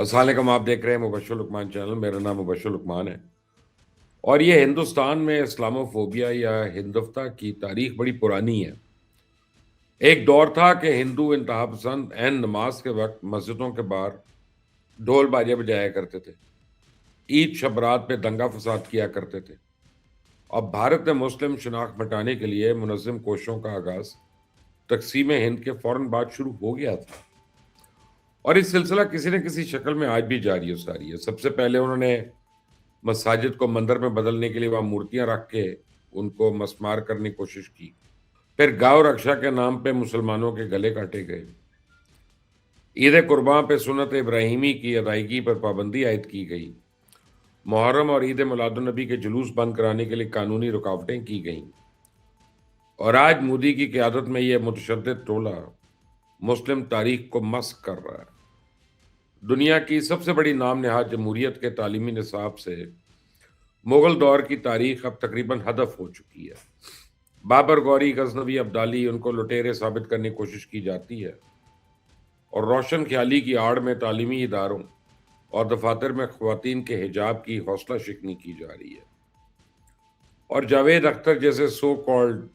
अस्सलाम वालेकुम। आप देख रहे हैं मुबश्शिर लुकमान चैनल। मेरा नाम मुबश्शिर लुकमान है और ये हिंदुस्तान में इस्लामोफोबिया या हिंदुत्व की तारीख बड़ी पुरानी है। एक दौर था कि हिंदू इंतहा पसंद एन नमाज के वक्त मस्जिदों के बाहर ढोल बाजे बजाया करते थे, ईद शबरात पे दंगा फसाद किया करते थे। अब भारत में मुस्लिम शनाख्त मिटाने के लिए मुनज़्ज़म कोशिशों का आगाज तकसीम हिंद के फौरन बाद शुरू हो गया था और इस सिलसिला किसी न किसी शक्ल में आज भी जारी हो सारी है। सबसे पहले उन्होंने मस्जिद को मंदिर में बदलने के लिए वहां मूर्तियां रख के उनको मस्मार करने की कोशिश की। फिर गौ रक्षा के नाम पे मुसलमानों के गले काटे गए। ईद कुर्बान पे सुन्नत इब्राहिमी की अदायगी पर पाबंदी आयद की गई। मुहर्रम और ईद मिलादुन्नबी के जुलूस बंद कराने के लिए कानूनी रुकावटें की गईं और आज मोदी की क़यादत में यह मुतशद्दिद टोला मुस्लिम तारीख को मस्ख कर रहा है। दुनिया की सबसे बड़ी नाम नहाद जमहूरियत के तालीमी निसाब से मुगल दौर की तारीख अब तकरीबन हदफ हो चुकी है। बाबर, गौरी, गजनवी, अब्दाली, उनको लुटेरे साबित करने की कोशिश की जाती है और रोशन ख्याली की आड़ में तालीमी इदारों और दफातर में ख्वातीन के हिजाब की हौसला शिकनी की जा रही है और जावेद अख्तर जैसे सो कॉल्ड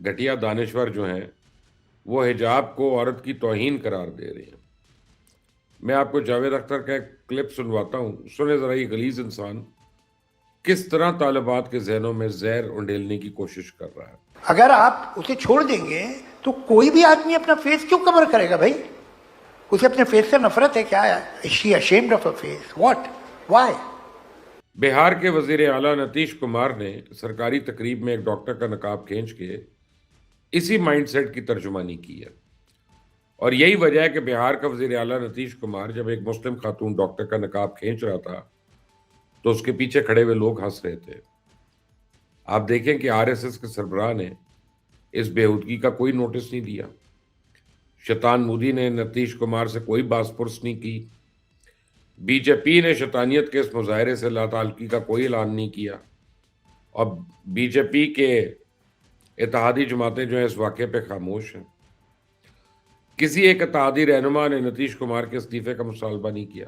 घटिया दानश्वर जो हैं वो हिजाब को औरत की तौहीन करार दे रहे हैं। मैं आपको जावेद अख्तर का एक क्लिप सुनवाता हूँ, सुने ज़रा। ये गलीज इंसान किस तरह तालिबात के जहनों में जहर उंडेलने की कोशिश कर रहा है। अगर आप उसे छोड़ देंगे तो कोई भी आदमी अपना फेस क्यों कवर करेगा भाई? उसे अपने फेस से नफरत है क्या? She ashamed of a face? What? Why? Bihar के वजीर आला नीतीश कुमार ने सरकारी तकरीब में एक डॉक्टर का नकाब खींच के इसी माइंडसेट की तर्जुमानी की है और यही वजह है कि बिहार का वजीर आला नीतीश कुमार जब एक मुस्लिम खातून डॉक्टर का नकाब खींच रहा था तो उसके पीछे खड़े हुए लोग हंस रहे थे। आप देखें कि आरएसएस के सरबराह ने इस बेहूदगी का कोई नोटिस नहीं दिया। शैतान मोदी ने नीतीश कुमार से कोई बासपुरस नहीं की। बीजेपी ने शैतानियत के इस मुजाहरे से लाताल्लुकी का कोई ऐलान नहीं किया और बीजेपी के इत्तेहादी जमातें जो है इस वाक़े पे खामोश हैं। किसी एक इत्तेहादी रहनुमा ने नीतीश कुमार के इस्तीफे का मुतालबा नहीं किया।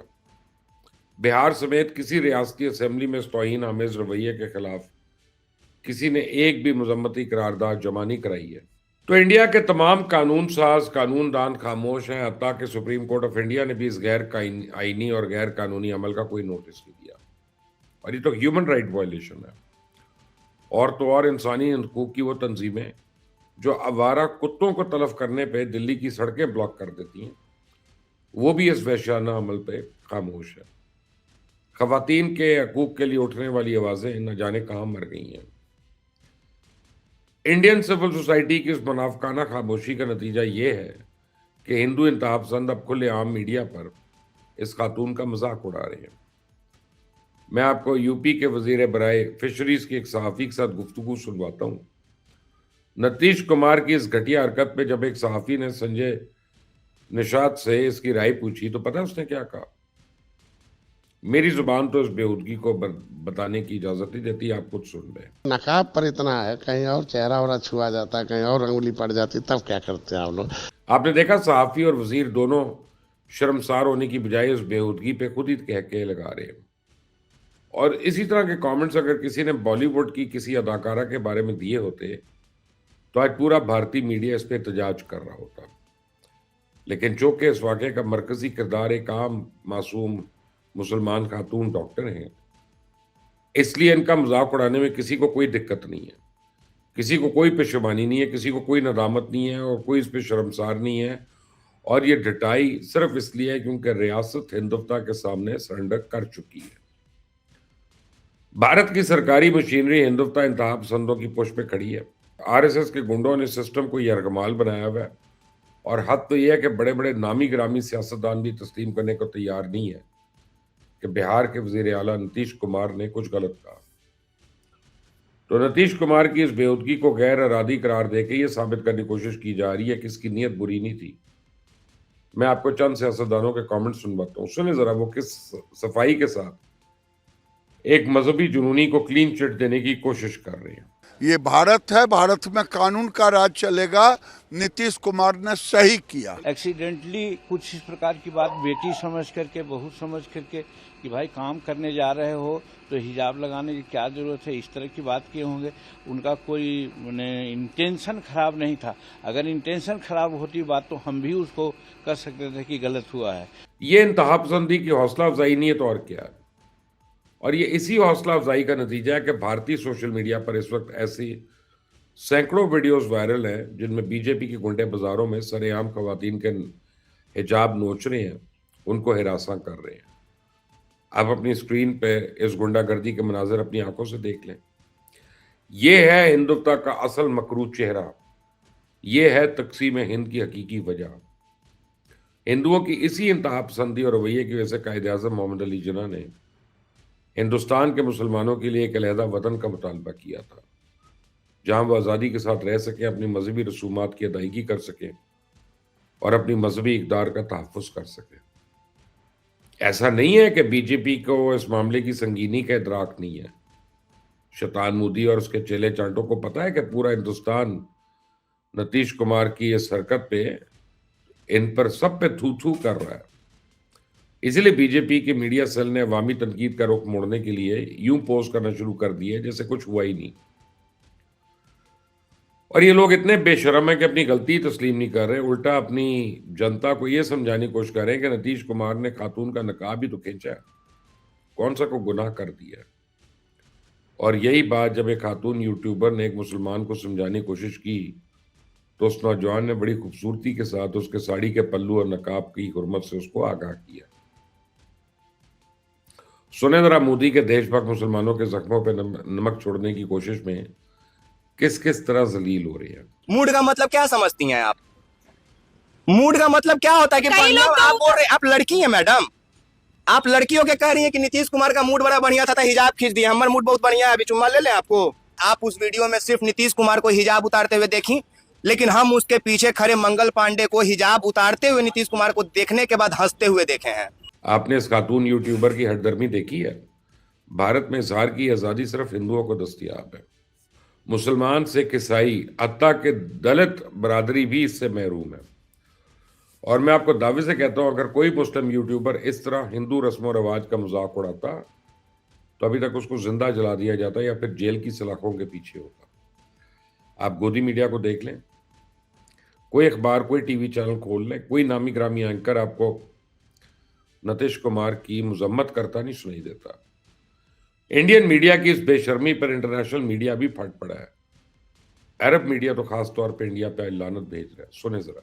बिहार समेत किसी रियासती असेंबली में इस तौहीन आमेज रवैये के खिलाफ किसी ने एक भी मजम्मती करारदाद जमा नहीं कराई है। तो इंडिया के तमाम कानून साज कानूनदान खामोश हैं। हत्ता कि सुप्रीम कोर्ट ऑफ इंडिया ने भी इस गैर आईनी और गैर कानूनी अमल का कोई नोटिस नहीं दिया और ये तो ह्यूमन राइट वायलेशन है। और तो और इंसानी हकूक़ की वो तंजीमें जो आवारा कुत्तों को तलफ करने पे दिल्ली की सड़कें ब्लॉक कर देती हैं, वो भी इस वहशाना अमल पे खामोश है। ख़वातीन के हकूक़ के लिए उठने वाली आवाज़ें न जाने कहाँ मर गई हैं। इंडियन सिविल सोसाइटी की इस मुनाफिकाना खामोशी का नतीजा ये है कि हिंदू इंतहा पसंद अब खुलेआम मीडिया पर इस खातून का मजाक उड़ा रहे हैं। मैं आपको यूपी के वजीर बराए फिशरीज के एक सहाफ़ी के साथ गुफ्तगू सुनवाता हूँ। नीतीश कुमार की इस घटिया हरकत पे जब एक सहाफ़ी ने संजय निषाद से इसकी राय पूछी तो पता उसने क्या कहा? मेरी जुबान तो इस बेहूदगी को बताने की इजाजत नहीं देती, आप खुद सुन लें। नकाब पर इतना है, कहीं और चेहरा वरा छुआ जाता है, कहीं और अंगुली पड़ जाती, तब क्या करते हैं आप लोग? आपने देखा सहाफ़ी और वजीर दोनों शर्मसार होने की बजाय उस बेहूदगी पे खुद ही कहके लगा रहे हैं और इसी तरह के कमेंट्स अगर किसी ने बॉलीवुड की किसी अदाकारा के बारे में दिए होते तो आज पूरा भारतीय मीडिया इस पर एहतजाज कर रहा होता। लेकिन चूंकि इस वाक़े का मरकजी किरदार एक आम मासूम मुसलमान खातून डॉक्टर हैं, इसलिए इनका मजाक उड़ाने में किसी को कोई दिक्कत नहीं है, किसी को कोई पेशेबानी नहीं है, किसी को कोई नदामत नहीं है और कोई इस पर शर्मसार नहीं है। और ये डटाई सिर्फ इसलिए है क्योंकि रियासत हिंदुत्व के सामने सरेंडर कर चुकी है। भारत की सरकारी मशीनरी हिंदुत्व इंतहा पसंदों की पुश पे खड़ी है। आरएसएस के गुंडों ने सिस्टम को यरगमाल बनाया हुआ है और हद तो यह है कि बड़े बड़े नामी ग्रामी सियासतदान भी तस्लीम करने को तैयार नहीं है कि बिहार के वजीर आला नीतीश कुमार ने कुछ गलत कहा। तो नीतीश कुमार की इस बेहूदगी को गैर इरादी करार देकर यह साबित करने की कोशिश की जा रही है कि इसकी नीयत बुरी नहीं थी। मैं आपको चंद सियासतदानों के कमेंट सुनवाता हूँ, सुने जरा वो किस सफाई के साथ एक मजहबी जुनूनी को क्लीन चिट देने की कोशिश कर रहे हैं। ये भारत है, भारत में कानून का राज चलेगा। नीतीश कुमार ने सही किया। एक्सीडेंटली कुछ इस प्रकार की बात बेटी समझ करके, बहू समझ करके कि भाई काम करने जा रहे हो तो हिजाब लगाने की क्या जरूरत है, इस तरह की बात किए होंगे। उनका कोई इंटेंशन खराब नहीं था। अगर इंटेंशन खराब होती बात तो हम भी उसको कर सकते थे कि गलत हुआ है। ये इंतहा पसंदी की हौसला अफजाई नहीं है तो और क्या है। और ये इसी हौसला अफजाई का नतीजा है कि भारतीय सोशल मीडिया पर इस वक्त ऐसी सैकड़ों वीडियोस वायरल हैं जिनमें बीजेपी के गुंडे बाजारों में सरेआम खवातीन के हिजाब नोच रहे हैं, उनको हिरासा कर रहे हैं। आप अपनी स्क्रीन पे इस गुंडागर्दी के मनाजिर अपनी आंखों से देख लें। ये है हिंदुत्व का असल मकरूज चेहरा, ये है तकसीम हिंद की हकीकी वजह। हिंदुओं की इसी इंतहा पसंदी और रवैये की वजह से कायदे आज़म मोहम्मद अली जिन्ना ने हिंदुस्तान के मुसलमानों के लिए एक अलहदा वतन का मुतालबा किया था, जहां वो आज़ादी के साथ रह सकें, अपनी मजहबी रसूमात की अदायगी कर सकें और अपनी मजहबी इक़दार का तहफ़्फ़ुज़ कर सकें। ऐसा नहीं है कि बीजेपी को इस मामले की संगीनी का इदराक नहीं है। शैतान मोदी और उसके चेले चांटों को पता है कि पूरा हिंदुस्तान नीतीश कुमार की इस हरकत पे, इन पर सब पे थू थू कर रहा है। इसलिए बीजेपी के मीडिया सेल ने अवामी तनकीद का रुख मोड़ने के लिए यूं पोस्ट करना शुरू कर दिए जैसे कुछ हुआ ही नहीं। और ये लोग इतने बेशर्म हैं कि अपनी गलती तस्लीम नहीं कर रहे, उल्टा अपनी जनता को ये समझाने की कोशिश कर रहे हैं कि नीतीश कुमार ने खातून का नकाब ही तो खींचा है, कौन सा को गुनाह कर दिया। और यही बात जब एक खातून यूट्यूबर ने एक मुसलमान को समझाने की कोशिश की तो उस नौजवान ने बड़ी खूबसूरती के साथ उसके साड़ी के पल्लू और नकाब की हुर्मत से उसको आगाह किया। सुने जरा मोदी के देशभक्त मुसलमानों के जख्मों पर नमक छोड़ने की कोशिश में किस किस तरह जलील हो रही है। मूड का मतलब क्या समझती हैं आप? मूड का मतलब क्या होता है कि आप बोल रहे, आप लड़की हैं मैडम, आप लड़कियों के कह रही हैं कि नीतीश कुमार का मूड बड़ा बढ़िया था हिजाब खींच दिया। हमारा मूड बहुत बढ़िया है, अभी चुम्मा ले लें आपको। आप उस वीडियो में सिर्फ नीतीश कुमार को हिजाब उतारते हुए देखी, लेकिन हम उसके पीछे खड़े मंगल पांडे को हिजाब उतारते हुए नीतीश कुमार को देखने के बाद हंसते हुए देखे हैं। आपने इस खातून यूट्यूबर की हठधर्मी देखी है? भारत में इजहार की आज़ादी सिर्फ हिंदुओं को दस्तयाब है। मुसलमान सिख ईसाई हत्ता के दलित बरादरी भी इससे महरूम है। और मैं आपको दावे से कहता हूं, अगर कोई मुस्लिम यूट्यूबर इस तरह हिंदू रस्म रिवाज का मजाक उड़ाता तो अभी तक उसको जिंदा जला दिया जाता या फिर जेल की सलाखों के पीछे होता। आप गोदी मीडिया को देख लें, कोई अखबार, कोई टीवी चैनल खोल लें, कोई नामी ग्रामी एंकर आपको नीतीश कुमार की मजम्मत करता नहीं सुनाई देता। इंडियन मीडिया की इस बेशर्मी पर इंटरनेशनल मीडिया भी फट पड़ा है। अरब मीडिया तो खास तौर पर इंडिया पे लानत भेज रहा है। सुने जरा।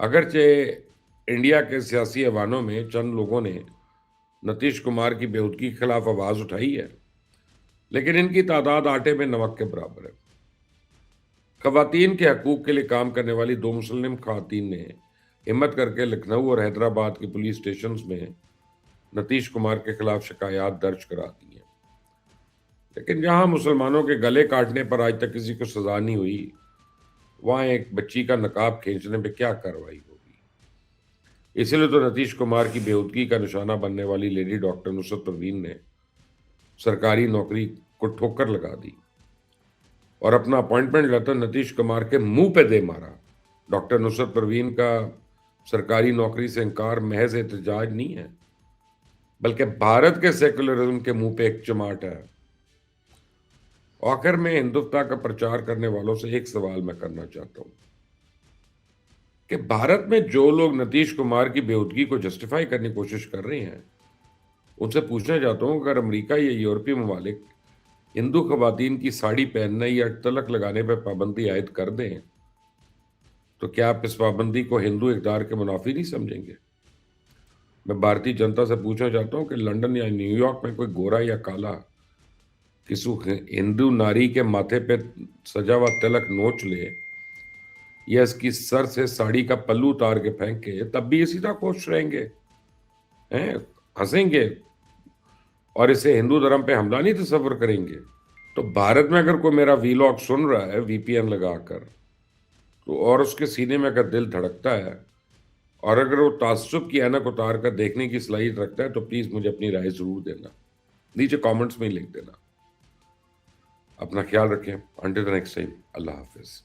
अगरचे इंडिया के सियासी ऐवानों में चंद लोगों ने नीतीश कुमार की बेहूदगी के खिलाफ आवाज उठाई है, लेकिन इनकी तादाद आटे में नमक के बराबर है। खवातीन के हकूक के लिए काम करने वाली दो मुस्लिम खवातीन ने हिम्मत करके लखनऊ और हैदराबाद के पुलिस स्टेशन में नीतीश कुमार के खिलाफ शिकायत दर्ज करा दी है। लेकिन जहां मुसलमानों के गले काटने पर आज तक किसी को सजा नहीं हुई, वहां एक बच्ची का नकाब खींचने पे क्या कार्रवाई होगी। इसलिए तो नीतीश कुमार की बेहूदगी का निशाना बनने वाली लेडी डॉक्टर नुसरत परवीन ने सरकारी नौकरी को ठोकर लगा दी और अपना अपॉइंटमेंट लेटर नीतीश कुमार के मुंह पे दे मारा। डॉक्टर नुसरत परवीन का सरकारी नौकरी से इनकार महज एहतजाज नहीं है, बल्कि भारत के सेकुलरिज्म के मुंह पे एक चमाट है। आखिर में हिंदुत्व का प्रचार करने वालों से एक सवाल मैं करना चाहता हूं कि भारत में जो लोग नीतीश कुमार की बेहूदगी को जस्टिफाई करने की कोशिश कर रहे हैं, उनसे पूछना चाहता हूं, अगर अमेरिका या यूरोपीय ममालिक हिंदू खवातीन की साड़ी पहनने या तलक लगाने पर पाबंदी आयद कर दें, तो क्या आप इस पाबंदी को हिंदू इक़दार के मुनाफी नहीं समझेंगे? मैं भारतीय जनता से पूछना चाहता हूं कि लंदन या न्यूयॉर्क में कोई गोरा या काला किसी हिंदू नारी के माथे पे सजा हुआ तिलक नोच ले या इसकी सर से साड़ी का पल्लू उतार के फेंके, तब भी इसी तरह खुश रहेंगे, हैं, हंसेंगे और इसे हिंदू धर्म पे हमला नहीं तस्वर करेंगे। तो भारत में अगर कोई मेरा वीलॉग सुन रहा है वीपीएन लगाकर, तो और उसके सीने में अगर दिल धड़कता है और अगर वो ताज्जुब की ऐनक उतार कर देखने की सलाहियत रखता है तो प्लीज मुझे अपनी राय जरूर देना, नीचे कमेंट्स में लिख देना। अपना ख्याल रखें। Until the next time, Allah Hafiz.